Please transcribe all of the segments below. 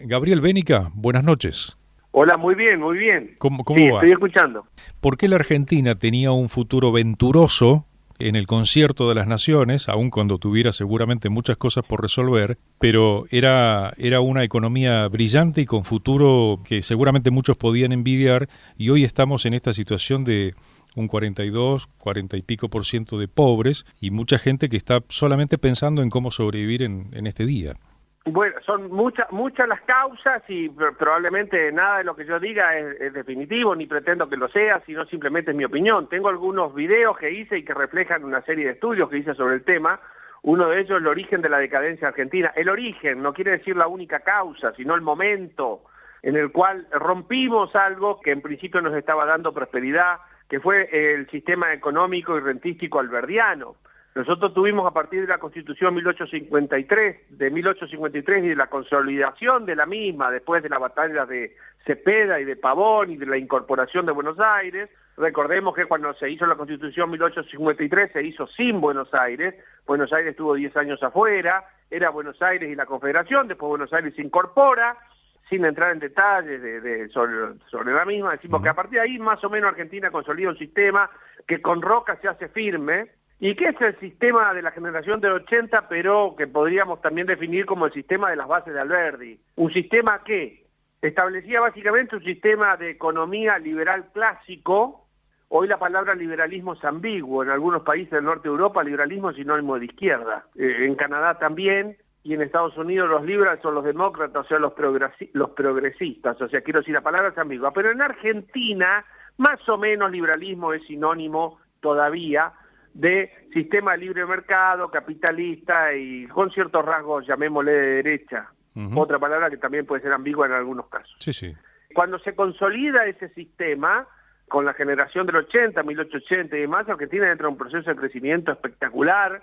Gabriel Bénica, buenas noches. Hola, muy bien, muy bien. ¿Cómo sí, va? Estoy escuchando. ¿Por qué la Argentina tenía un futuro venturoso en el concierto de las naciones, aun cuando tuviera seguramente muchas cosas por resolver, pero era una economía brillante y con futuro que seguramente muchos podían envidiar, y hoy estamos en esta situación de un 42, 40 y pico por ciento de pobres y mucha gente que está solamente pensando en cómo sobrevivir en este día? Bueno, son muchas las causas y probablemente nada de lo que yo diga es definitivo, ni pretendo que lo sea, sino simplemente es mi opinión. Tengo algunos videos que hice y que reflejan una serie de estudios que hice sobre el tema. Uno de ellos, el origen de la decadencia argentina. El origen no quiere decir la única causa, sino el momento en el cual rompimos algo que en principio nos estaba dando prosperidad, que fue el sistema económico y rentístico alberdiano. Nosotros tuvimos a partir de la Constitución de 1853 y de la consolidación de la misma, después de las batallas de Cepeda y de Pavón y de la incorporación de Buenos Aires. Recordemos que cuando se hizo la Constitución 1853 se hizo sin Buenos Aires estuvo 10 años afuera, era Buenos Aires y la Confederación, después Buenos Aires se incorpora, sin entrar en detalles sobre la misma, decimos que a partir de ahí más o menos Argentina consolida un sistema que con Roca se hace firme, y que es el sistema de la generación del 80, pero que podríamos también definir como el sistema de las bases de Alberdi. Un sistema que establecía básicamente un sistema de economía liberal clásico. Hoy la palabra liberalismo es ambiguo. En algunos países del norte de Europa, liberalismo es sinónimo de izquierda. En Canadá también, y en Estados Unidos los liberales son los demócratas, o sea, los progresistas. O sea, quiero decir, la palabra es ambigua. Pero en Argentina, más o menos liberalismo es sinónimo todavía de sistema de libre mercado, capitalista y con ciertos rasgos, llamémosle de derecha. Otra palabra que también puede ser ambigua en algunos casos. Sí, sí. Cuando se consolida ese sistema, con la generación del 80, 1880 y demás, Argentina entra en un proceso de crecimiento espectacular,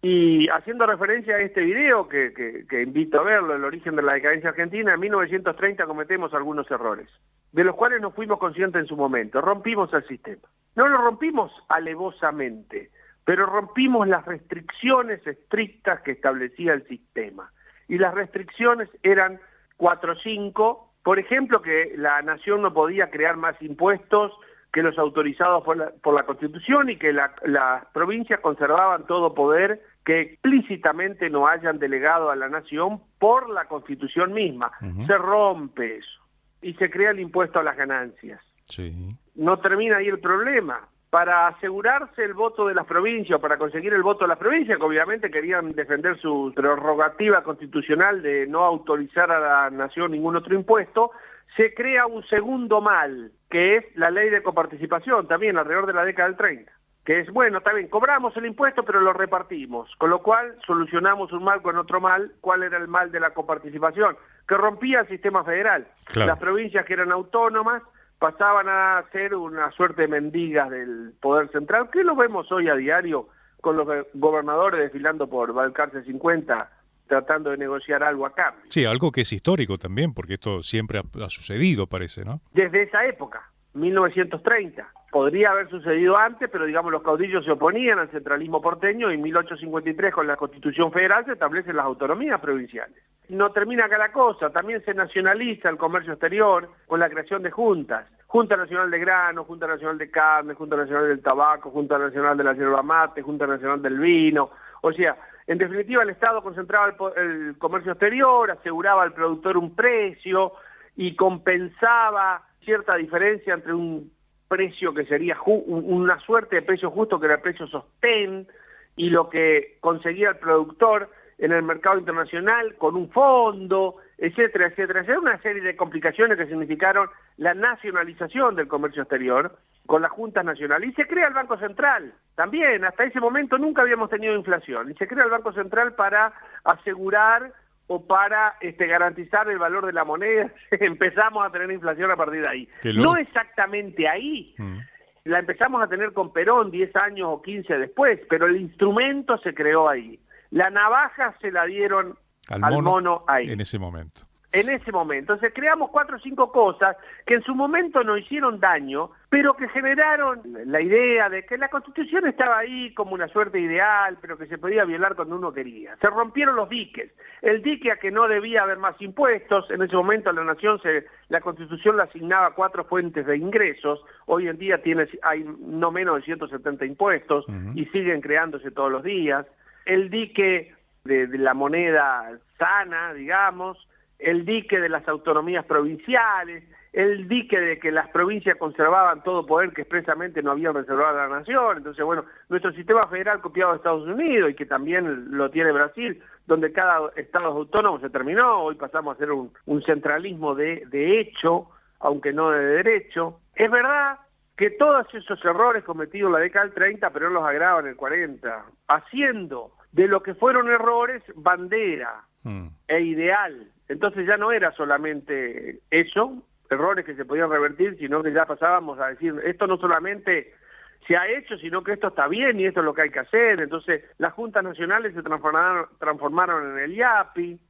y haciendo referencia a este video, que invito a verlo, el origen de la decadencia argentina, en 1930 cometemos algunos errores, de los cuales no fuimos conscientes en su momento. Rompimos el sistema. No lo rompimos alevosamente, pero rompimos las restricciones estrictas que establecía el sistema. Y las restricciones eran 4 o 5, por ejemplo, que la nación no podía crear más impuestos que los autorizados por la Constitución, y que las provincias conservaban todo poder que explícitamente no hayan delegado a la nación por la Constitución misma. Se rompe eso y se crea el impuesto a las ganancias. Sí. No termina ahí el problema. Para asegurarse el voto de las provincias, o para conseguir el voto de las provincias, que obviamente querían defender su prerrogativa constitucional de no autorizar a la nación ningún otro impuesto, se crea un segundo mal, que es la ley de coparticipación, también alrededor de la década del 30. Que es, bueno, también cobramos el impuesto, pero lo repartimos, con lo cual solucionamos un mal con otro mal. ¿Cuál era el mal de la coparticipación? Que rompía el sistema federal. Claro. Las provincias que eran autónomas pasaban a ser una suerte de mendigas del poder central, que lo vemos hoy a diario con los gobernadores desfilando por Balcarce 50, tratando de negociar algo a cambio. Sí, algo que es histórico también, porque esto siempre ha sucedido, parece, ¿no? Desde esa época, 1930. Podría haber sucedido antes, pero digamos los caudillos se oponían al centralismo porteño, y en 1853 con la Constitución Federal se establecen las autonomías provinciales. No termina acá la cosa, también se nacionaliza el comercio exterior con la creación de juntas. Junta Nacional de Grano, Junta Nacional de Carne, Junta Nacional del Tabaco, Junta Nacional de la Yerba Mate, Junta Nacional del Vino. O sea, en definitiva el Estado concentraba el comercio exterior, aseguraba al productor un precio y compensaba cierta diferencia entre un precio que sería una suerte de precio justo, que era el precio sostén, y lo que conseguía el productor en el mercado internacional con un fondo, etcétera, etcétera. Era una serie de complicaciones que significaron la nacionalización del comercio exterior con las juntas nacionales. Y se crea el Banco Central. También, hasta ese momento nunca habíamos tenido inflación. Y se crea el Banco Central para asegurar o para garantizar el valor de la moneda. Empezamos a tener inflación a partir de ahí. No exactamente ahí. La empezamos a tener con Perón 10 años o 15 después, pero el instrumento se creó ahí. La navaja se la dieron al mono ahí. En ese momento. en ese momento. Entonces creamos 4 o 5 cosas que en su momento no hicieron daño, pero que generaron la idea de que la Constitución estaba ahí como una suerte ideal, pero que se podía violar cuando uno quería. Se rompieron los diques. El dique a que no debía haber más impuestos, en ese momento a la Nación la Constitución le asignaba 4 fuentes de ingresos, hoy en día hay no menos de 170 impuestos y siguen creándose todos los días. El dique de la moneda sana, digamos, el dique de las autonomías provinciales, el dique de que las provincias conservaban todo poder que expresamente no habían reservado a la nación. Entonces, bueno, nuestro sistema federal copiado de Estados Unidos y que también lo tiene Brasil, donde cada estado autónomo se terminó, hoy pasamos a ser un centralismo de hecho, aunque no de derecho. Es verdad que todos esos errores cometidos en la década del 30, pero no los agrava en el 40, haciendo de lo que fueron errores bandera e ideal. Entonces ya no era solamente eso, errores que se podían revertir, sino que ya pasábamos a decir, esto no solamente se ha hecho, sino que esto está bien y esto es lo que hay que hacer. Entonces las juntas nacionales se transformaron en el IAPI,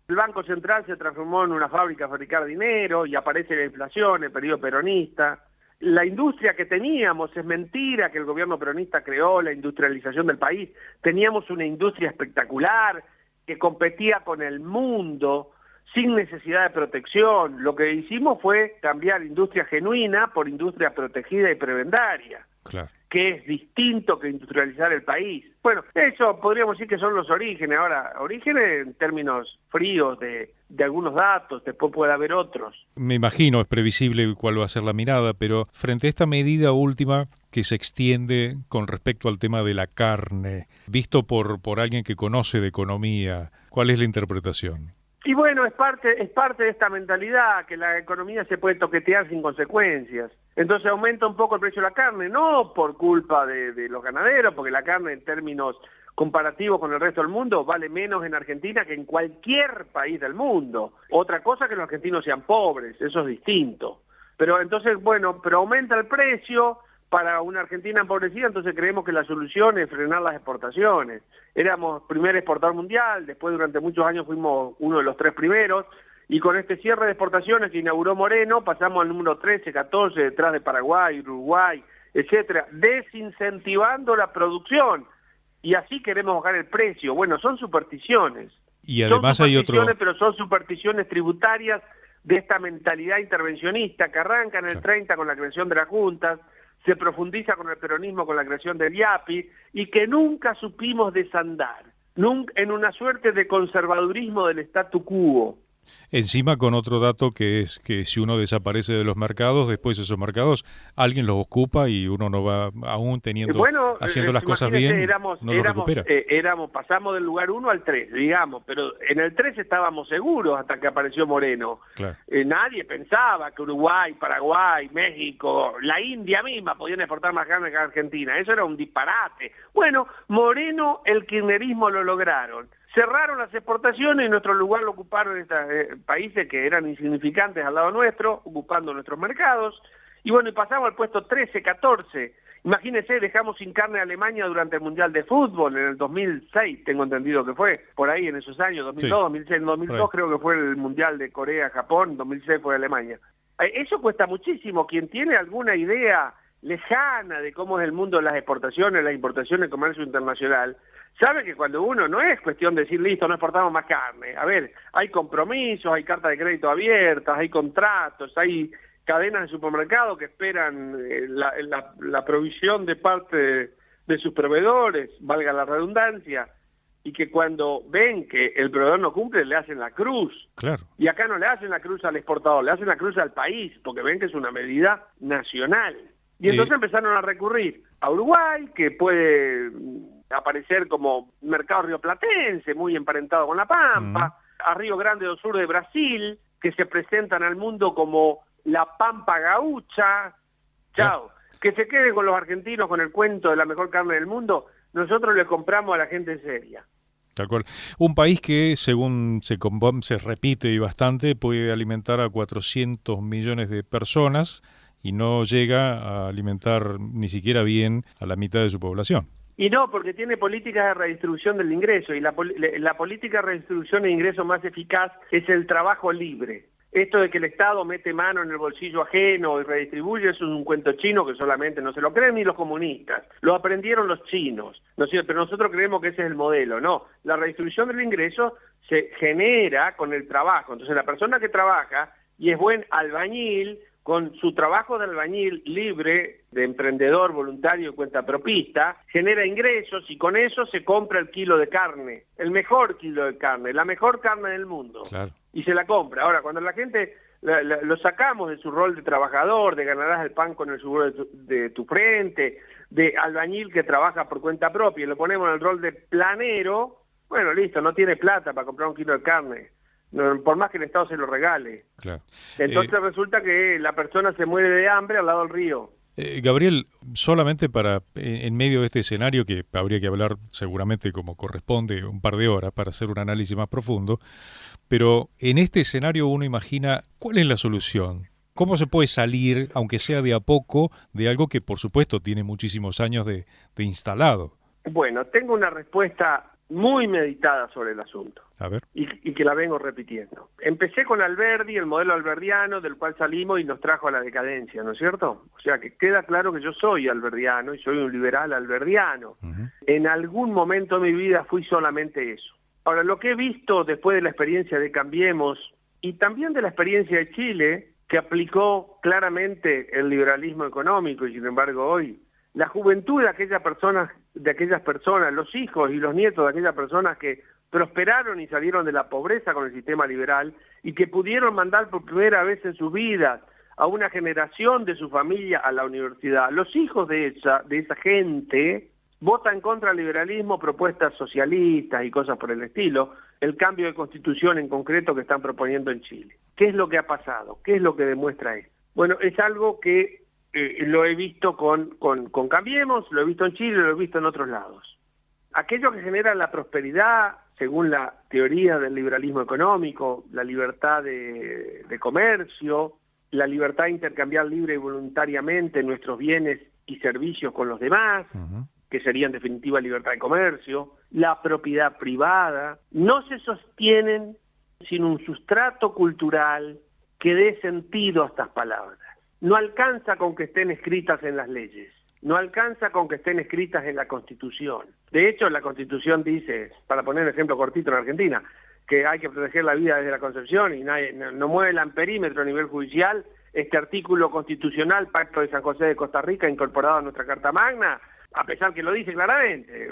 el Banco Central se transformó en una fábrica a fabricar dinero y aparece la inflación, el periodo peronista. La industria que teníamos, es mentira que el gobierno peronista creó la industrialización del país, teníamos una industria espectacular que competía con el mundo sin necesidad de protección. Lo que hicimos fue cambiar industria genuina por industria protegida y prebendaria, claro, que es distinto que industrializar el país. Bueno, eso podríamos decir que son los orígenes. Ahora, orígenes en términos fríos de algunos datos, después puede haber otros. Me imagino, es previsible cuál va a ser la mirada, pero frente a esta medida última que se extiende con respecto al tema de la carne, visto por alguien que conoce de economía, ¿cuál es la interpretación? Y bueno, es parte de esta mentalidad, que la economía se puede toquetear sin consecuencias. Entonces aumenta un poco el precio de la carne, no por culpa de los ganaderos, porque la carne en términos comparativos con el resto del mundo vale menos en Argentina que en cualquier país del mundo. Otra cosa que los argentinos sean pobres, eso es distinto. Pero entonces, bueno, pero aumenta el precio para una Argentina empobrecida, entonces creemos que la solución es frenar las exportaciones. Éramos primer exportador mundial, después durante muchos años fuimos uno de los 3 primeros, y con este cierre de exportaciones que inauguró Moreno, pasamos al número 13, 14, detrás de Paraguay, Uruguay, etcétera, desincentivando la producción, y así queremos bajar el precio. Bueno, son supersticiones. Y además hay otro... Pero son supersticiones tributarias de esta mentalidad intervencionista que arranca en el 30 con la creación de las juntas, se profundiza con el peronismo, con la creación del IAPI, y que nunca supimos desandar, en una suerte de conservadurismo del statu quo. Encima con otro dato que es que si uno desaparece de los mercados, después esos mercados alguien los ocupa y uno no va aún teniendo, haciendo las cosas bien, no los recupera. Pasamos del lugar 1 al 3, digamos, pero en el 3 estábamos seguros hasta que apareció Moreno. Claro. Nadie pensaba que Uruguay, Paraguay, México, la India misma podían exportar más carne que Argentina. Eso era un disparate. Bueno, Moreno, el kirchnerismo lo lograron. Cerraron las exportaciones y nuestro lugar lo ocuparon estos países que eran insignificantes al lado nuestro, ocupando nuestros mercados. Y bueno, y pasamos al puesto 13, 14. Imagínense, dejamos sin carne a Alemania durante el Mundial de Fútbol en el 2006, tengo entendido que fue, por ahí en esos años, 2002, sí, 2006, 2002 creo que fue el Mundial de Corea, Japón, 2006 fue Alemania. Eso cuesta muchísimo. Quien tiene alguna idea lejana de cómo es el mundo de las exportaciones, las importaciones, el comercio internacional, sabe que cuando uno no es cuestión de decir, listo, no exportamos más carne. A ver, hay compromisos, hay cartas de crédito abiertas, hay contratos, hay cadenas de supermercados que esperan la provisión de parte de sus proveedores, valga la redundancia, y que cuando ven que el proveedor no cumple, le hacen la cruz. Claro. Y acá no le hacen la cruz al exportador, le hacen la cruz al país, porque ven que es una medida nacional. Y entonces empezaron a recurrir a Uruguay, que puede aparecer como mercado rioplatense, muy emparentado con la Pampa, a Río Grande do Sur de Brasil, que se presentan al mundo como la Pampa gaucha. Chao. Que se queden con los argentinos con el cuento de la mejor carne del mundo, nosotros le compramos a la gente seria. Tal cual. Un país que, según se repite y bastante, puede alimentar a 400 millones de personas y no llega a alimentar ni siquiera bien a la mitad de su población. Y no, porque tiene políticas de redistribución del ingreso, y la política de redistribución de ingreso más eficaz es el trabajo libre. Esto de que el Estado mete mano en el bolsillo ajeno y redistribuye, eso es un cuento chino que solamente no se lo creen ni los comunistas. Lo aprendieron los chinos, ¿no es cierto? Pero nosotros creemos que ese es el modelo. No, la redistribución del ingreso se genera con el trabajo. Entonces la persona que trabaja y es buen albañil, con su trabajo de albañil libre, de emprendedor, voluntario y cuentapropista, genera ingresos y con eso se compra el kilo de carne, el mejor kilo de carne, la mejor carne del mundo. Claro. Y se la compra. Ahora, cuando la gente lo sacamos de su rol de trabajador, de ganarás el pan con el sudor de tu frente, de albañil que trabaja por cuenta propia, y lo ponemos en el rol de planero, bueno, listo, no tiene plata para comprar un kilo de carne. No, por más que el Estado se lo regale. Claro. Entonces resulta que la persona se muere de hambre al lado del río. Gabriel, solamente para, en medio de este escenario, que habría que hablar seguramente como corresponde un par de horas para hacer un análisis más profundo, pero en este escenario uno imagina cuál es la solución. ¿Cómo se puede salir, aunque sea de a poco, de algo que por supuesto tiene muchísimos años de instalado? Bueno, tengo una respuesta muy meditada sobre el asunto. A ver. Y que la vengo repitiendo. Empecé con Alberdi, el modelo alberdiano, del cual salimos y nos trajo a la decadencia, ¿no es cierto? O sea que queda claro que yo soy alberdiano y soy un liberal alberdiano. Uh-huh. En algún momento de mi vida fui solamente eso. Ahora, lo que he visto después de la experiencia de Cambiemos y también de la experiencia de Chile, que aplicó claramente el liberalismo económico y sin embargo hoy, la juventud de aquellas personas, los hijos y los nietos de aquellas personas que prosperaron y salieron de la pobreza con el sistema liberal y que pudieron mandar por primera vez en sus vidas a una generación de su familia a la universidad. Los hijos de esa gente votan contra el liberalismo, propuestas socialistas y cosas por el estilo, el cambio de constitución en concreto que están proponiendo en Chile. ¿Qué es lo que ha pasado? ¿Qué es lo que demuestra esto? Bueno, es algo que lo he visto con Cambiemos, lo he visto en Chile, lo he visto en otros lados. Aquello que genera la prosperidad, según la teoría del liberalismo económico, la libertad de comercio, la libertad de intercambiar libre y voluntariamente nuestros bienes y servicios con los demás, uh-huh, que sería en definitiva libertad de comercio, la propiedad privada, no se sostienen sin un sustrato cultural que dé sentido a estas palabras. No alcanza con que estén escritas en las leyes, no alcanza con que estén escritas en la Constitución. De hecho, la Constitución dice, para poner un ejemplo cortito en Argentina, que hay que proteger la vida desde la concepción y no mueve el perímetro a nivel judicial. Este artículo constitucional, Pacto de San José de Costa Rica, incorporado a nuestra Carta Magna, a pesar que lo dice claramente,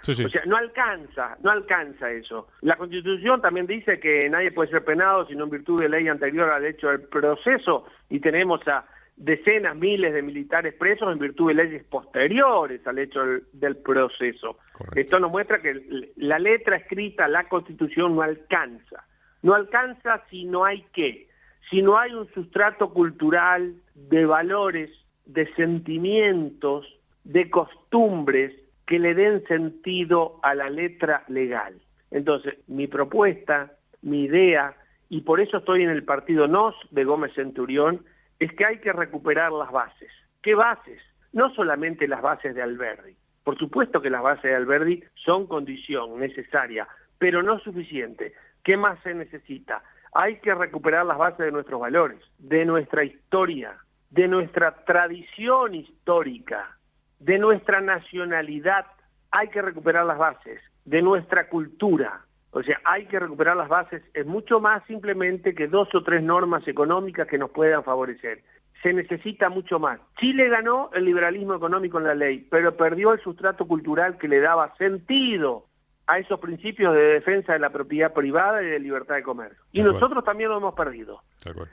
sí. O sea, no alcanza eso. La Constitución también dice que nadie puede ser penado sino en virtud de ley anterior al hecho del proceso, y tenemos a decenas, miles de militares presos en virtud de leyes posteriores al hecho del proceso. Correcto. Esto nos muestra que la letra escrita, la Constitución, no alcanza si no hay ¿qué? Si no hay un sustrato cultural de valores, de sentimientos, de costumbres que le den sentido a la letra legal. Entonces, mi propuesta, mi idea, y por eso estoy en el partido NOS de Gómez Centurión, es que hay que recuperar las bases. ¿Qué bases? No solamente las bases de Alberdi. Por supuesto que las bases de Alberdi son condición necesaria, pero no suficiente. ¿Qué más se necesita? Hay que recuperar las bases de nuestros valores, de nuestra historia, de nuestra tradición histórica, de nuestra nacionalidad. Hay que recuperar las bases de nuestra cultura. O sea, hay que recuperar las bases. Es mucho más simplemente que 2 o 3 normas económicas que nos puedan favorecer. Se necesita mucho más. Chile ganó el liberalismo económico en la ley, pero perdió el sustrato cultural que le daba sentido a esos principios de defensa de la propiedad privada y de libertad de comercio. Y nosotros también lo hemos perdido.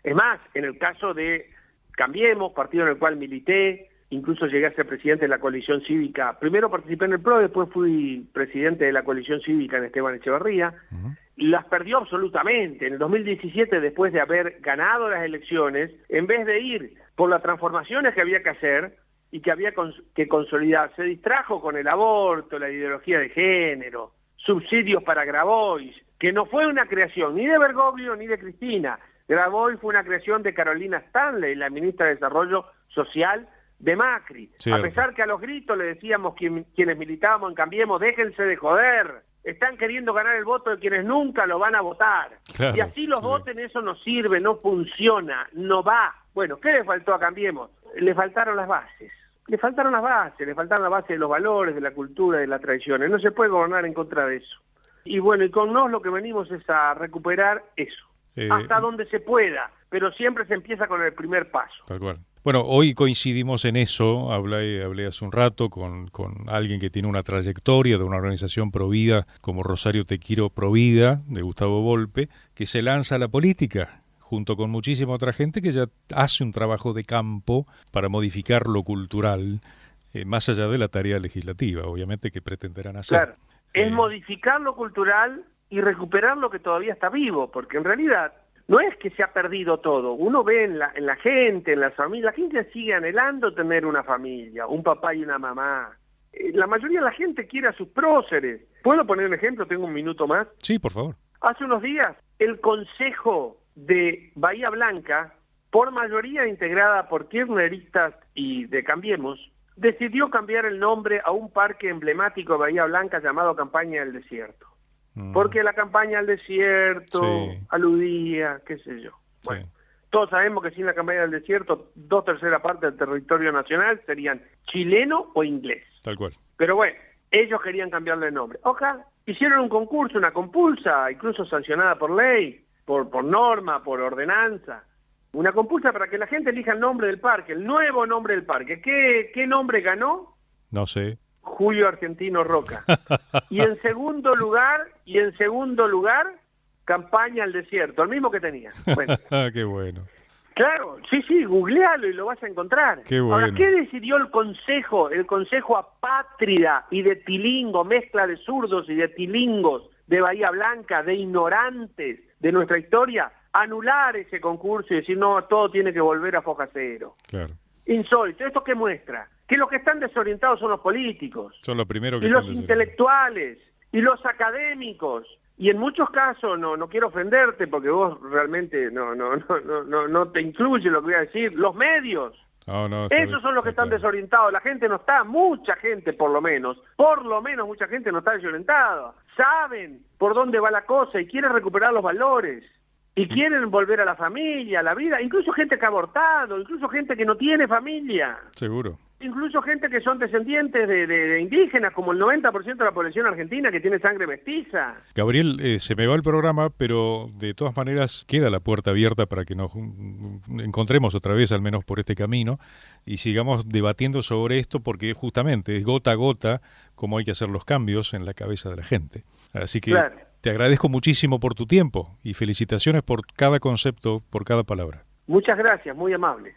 Es más, en el caso de Cambiemos, partido en el cual milité, incluso llegué a ser presidente de la coalición cívica. Primero participé en el PRO, después fui presidente de la coalición cívica en Esteban Echeverría. Uh-huh. Las perdió absolutamente. En el 2017, después de haber ganado las elecciones, en vez de ir por las transformaciones que había que hacer y que había que consolidar, se distrajo con el aborto, la ideología de género, subsidios para Grabois, que no fue una creación ni de Bergoglio ni de Cristina. Grabois fue una creación de Carolina Stanley, la ministra de Desarrollo Social de Macri. Cierto. A pesar que a los gritos le decíamos quienes militábamos en Cambiemos, déjense de joder, están queriendo ganar el voto de quienes nunca lo van a votar. Claro, y así los voten, eso no sirve, no funciona, no va. Bueno, ¿qué le faltó a Cambiemos? Le faltaron las bases. Le faltaron las bases de los valores, de la cultura, de las tradiciones. No se puede gobernar en contra de eso. Y bueno, y con nos lo que venimos es a recuperar eso, hasta donde se pueda, pero siempre se empieza con el primer paso. Tal cual. Bueno, hoy coincidimos en eso, hablé hace un rato con alguien que tiene una trayectoria de una organización provida como Rosario Te Quiero Provida, de Gustavo Volpe, que se lanza a la política, junto con muchísima otra gente que ya hace un trabajo de campo para modificar lo cultural, más allá de la tarea legislativa, obviamente, que pretenderán hacer. Claro, es modificar lo cultural y recuperar lo que todavía está vivo, porque en realidad no es que se ha perdido todo. Uno ve en la gente, en las familias, la gente sigue anhelando tener una familia, un papá y una mamá. La mayoría de la gente quiere a sus próceres. ¿Puedo poner un ejemplo? Tengo un minuto más. Sí, por favor. Hace unos días, el Consejo de Bahía Blanca, por mayoría integrada por kirchneristas y de Cambiemos, decidió cambiar el nombre a un parque emblemático de Bahía Blanca llamado Campaña del Desierto. Porque la campaña al desierto aludía, qué sé yo. Bueno, todos sabemos que sin la campaña del desierto, 2/3 partes del territorio nacional serían chileno o inglés. Tal cual. Pero bueno, ellos querían cambiarle el nombre. Ojalá, hicieron un concurso, una compulsa, incluso sancionada por ley, por norma, por ordenanza. Una compulsa para que la gente elija el nombre del parque, el nuevo nombre del parque. ¿Qué nombre ganó? No sé. Julio Argentino Roca. Y en segundo lugar, Campaña al Desierto, el mismo que tenía. Bueno. Qué bueno. Claro, sí, googlealo y lo vas a encontrar. Qué bueno. Ahora, ¿qué decidió el Consejo apátrida y de tilingo, mezcla de zurdos y de tilingos de Bahía Blanca, de ignorantes de nuestra historia? Anular ese concurso y decir, no, todo tiene que volver a foja cero. Claro. Insólito. ¿Esto qué muestra? Que los que están desorientados son los políticos. Son los primeros que y los intelectuales, y los académicos. Y en muchos casos, no quiero ofenderte porque vos realmente no te incluye lo que voy a decir, los medios. Esos son los que están desorientados. La gente no está, mucha gente por lo menos mucha gente no está desorientada. Saben por dónde va la cosa y quieren recuperar los valores. Y quieren volver a la familia, a la vida, incluso gente que ha abortado, incluso gente que no tiene familia. Seguro. Incluso gente que son descendientes de indígenas, como el 90% de la población argentina que tiene sangre mestiza. Gabriel, se me va el programa, pero de todas maneras queda la puerta abierta para que nos encontremos otra vez, al menos por este camino, y sigamos debatiendo sobre esto, porque justamente es gota a gota cómo hay que hacer los cambios en la cabeza de la gente. Así que te agradezco muchísimo por tu tiempo y felicitaciones por cada concepto, por cada palabra. Muchas gracias, muy amable.